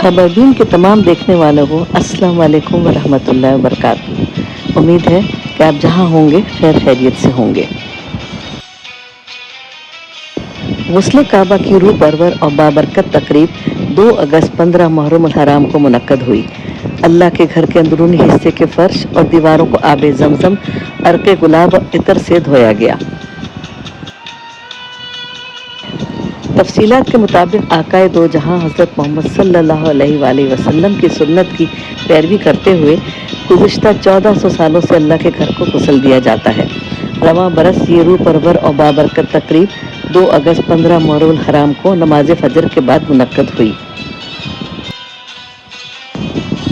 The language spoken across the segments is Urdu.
خبردین کے تمام دیکھنے والوں کو السلام علیکم ورحمۃ اللہ وبرکاتہ۔ امید ہے کہ آپ جہاں ہوں گے خیر خیریت سے ہوں گے۔ غسل کعبہ کی روح پرور اور بابرکت تقریب 2 اگست 15 محرم الحرام کو منعقد ہوئی۔ اللہ کے گھر کے اندرونی حصے کے فرش اور دیواروں کو آب زمزم، عرق گلاب اور عطر سے دھویا گیا۔ تفصیلات کے مطابق آقائے دو جہاں حضرت محمد صلی اللہ علیہ وآلہ وسلم کی سنت کی پیروی کرتے ہوئے گزشتہ 1400 سالوں سے اللہ کے گھر کو غسل دیا جاتا ہے۔ رواں برس یہ روح پرور اور بابرکت تقریب 2 اگست 15 محرم الحرام کو نماز فجر کے بعد منعقد ہوئی۔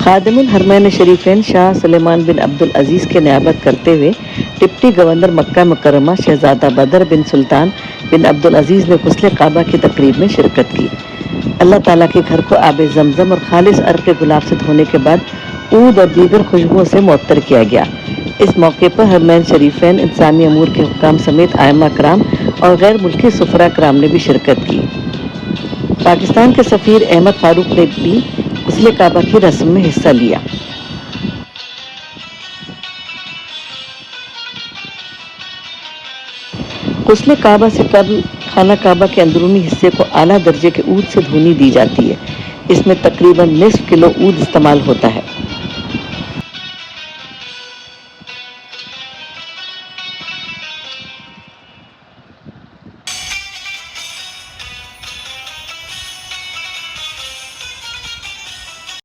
خادم الحرمین شریفین شاہ سلیمان بن عبدالعزیز کے نیابت کرتے ہوئے ڈپٹی گورنر مکہ مکرمہ شہزادہ بدر بن سلطان بن عبدالعزیز نے غسل کعبہ کی تقریب میں شرکت کی۔ اللہ تعالیٰ کے گھر کو آب زمزم اور خالص عرق گلاب سے دھونے کے بعد عود اور دیگر خوشبوؤں سے معطر کیا گیا۔ اس موقع پر حرمین شریفین، انسانی امور کے حکام سمیت ائمہ کرام اور غیر ملکی سفراء کرام نے بھی شرکت کی۔ پاکستان کے سفیر احمد فاروق نے بھی غسل کعبہ کی رسم میں حصہ لیا۔ غسل کعبہ سے قبل خانہ کعبہ کے اندرونی حصے کو اعلیٰ درجے کے عود سے دھونی دی جاتی ہے۔ اس میں تقریباً نصف کلو عود استعمال ہوتا ہے۔